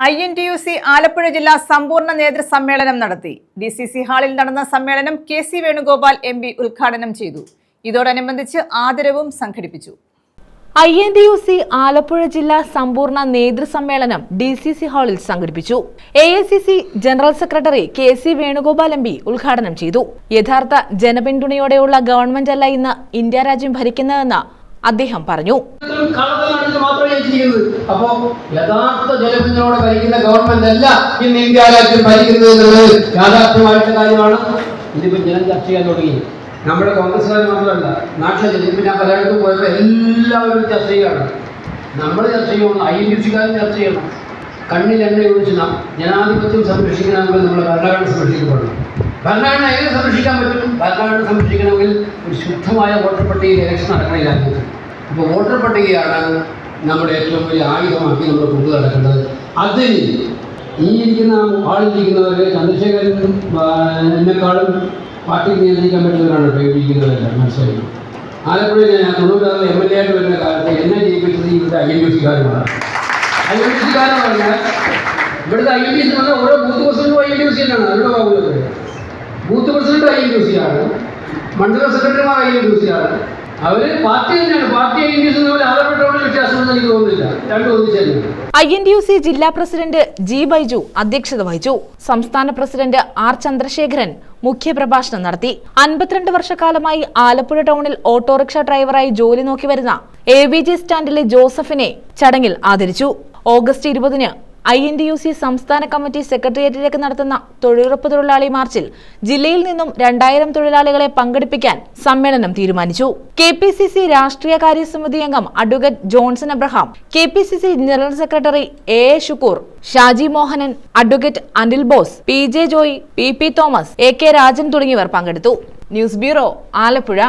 INTUC Alappuzha ജില്ലാ സമ്പൂർണ്ണ നേതൃസമ്മേളനം നടത്തി. DCC ഹാളിൽ നടന്ന സമ്മേളനം KC വേണുഗോപാൽ MP ഉദ്ഘാടനം ചെയ്തു. ഇതോടനുബന്ധിച്ച് ആദരവും സംഘടിപ്പിച്ചു. INTUC ആലപ്പുഴ ജില്ലാ സമ്പൂർണ്ണ നേതൃസമ്മേളനം DCC ഹാളിൽ സംഘടിപ്പിച്ചു. AICC general secretary KC Venugopal MP ഉദ്ഘാടനം ചെയ്തു. യഥാർത്ഥ ജനപിന്തുണയോടെയുള്ള ഗവൺമെന്റ് അല്ല ഇന്ന് ഇന്ത്യ രാജ്യം ഭരിക്കുന്നതെന്ന് അദ്ദേഹം പറഞ്ഞു. അപ്പോ യഥാർത്ഥ ജനപിന്തുണയോടെ ഭരിക്കുന്ന ഗവൺമെന്റ് അല്ല ഇന്ന് ഇന്ത്യ രാജ്യം ഭരിക്കുന്നത് എന്നുള്ളത് യാഥാർത്ഥ്യമായിട്ടുള്ള കാര്യമാണ്. ഇതിപ്പോ ജനം ചർച്ച ചെയ്യാൻ തുടങ്ങി. നമ്മുടെ കോൺഗ്രസ്സുകാർ മാത്രമല്ല, നാട്ടിലെ ജനത്തിൽ ഞാൻ പലയിടത്തും പോയപ്പോൾ എല്ലാവരും ചർച്ച ചെയ്യണം. നമ്മൾ ചർച്ച ചെയ്യണം, INTUCക്കാരും ചർച്ച ചെയ്യണം. കണ്ണിൽ എണ്ണ ഒഴിച്ച് ജനാധിപത്യം സംരക്ഷിക്കണമെങ്കിൽ നമ്മൾ ഭരണഘടന സംരക്ഷിക്കപ്പെടണം. ഭരണഘടന എങ്ങനെ സംരക്ഷിക്കാൻ പറ്റും? ഭരണഘടന സംരക്ഷിക്കണമെങ്കിൽ ഒരു ശുദ്ധമായ വോട്ടർ പട്ടികയിൽ ഇലക്ഷൻ നടക്കണ രാജ്യത്ത്. അപ്പോൾ വോട്ടർ പട്ടികയാണ് നമ്മുടെ ഏറ്റവും വലിയ ആയുധമാക്കി നമ്മൾ കൊണ്ടു നടക്കേണ്ടത്. അതിന് ഈ ഇരിക്കുന്ന ആളിരിക്കുന്നവർ ചന്ദ്രശേഖരനും എന്നെക്കാളും പാർട്ടി നിയന്ത്രിക്കാൻ പറ്റുന്നവരാണ് ഉപയോഗിക്കുന്നതല്ല. മനസ്സിലായി. ആലപ്പുഴയിൽ ഞാൻ 96 MLA ആയിട്ട് വരുന്ന കാലത്ത് എന്നെ ജയിപ്പിച്ചത് ഇവിടുത്തെ INTUCക്കാരുമാണ്. INTUCക്കാരെന്ന് പറഞ്ഞാൽ ഇവിടുത്തെ INTUC എന്ന് പറഞ്ഞാൽ ഓരോ ബൂത്ത് പ്രസിഡന്റും INTUCയിലാണ്. അവരുടെ ബാബുള്ളത് ബൂത്ത് പ്രസിഡന്റ് INTUCയാണ്, മണ്ഡലം സെക്രട്ടറിമാർ INTUCയാണ്. അവര് പാർട്ടി തന്നെയാണ്. പാർട്ടി INTUC ആലപ്പുഴയോട് വ്യത്യാസമൊന്നും എനിക്ക് തോന്നുന്നില്ല. രണ്ടും ഒന്നിച്ചു. INTUC ജില്ലാ പ്രസിഡന്റ് G ബൈജു അധ്യക്ഷത വഹിച്ചു. സംസ്ഥാന പ്രസിഡന്റ് R ചന്ദ്രശേഖരൻ മുഖ്യപ്രഭാഷണം നടത്തി. 52 വർഷക്കാലമായി ആലപ്പുഴ ടൗണിൽ ഓട്ടോറിക്ഷ ഡ്രൈവറായി ജോലി നോക്കി വരുന്ന ABG സ്റ്റാൻഡിലെ ജോസഫിനെ ചടങ്ങിൽ ആദരിച്ചു. ഓഗസ്റ്റ് 20-ന് INTUC സംസ്ഥാന കമ്മിറ്റി സെക്രട്ടേറിയറ്റിലേക്ക് നടത്തുന്ന തൊഴിലുറപ്പ് തൊഴിലാളി മാർച്ചിൽ ജില്ലയിൽ നിന്നും 2000 തൊഴിലാളികളെ പങ്കെടുപ്പിക്കാൻ സമ്മേളനം തീരുമാനിച്ചു. KPCC രാഷ്ട്രീയകാര്യ സമിതി അംഗം advocate Johnson Abraham, KPCC general secretary AA Shukoor, Shaji Mohanan, advocate Anil Bose, PJ Joy, PP Thomas, AK Rajan തുടങ്ങിയവർ പങ്കെടുത്തു. News bureau, Alappuzha.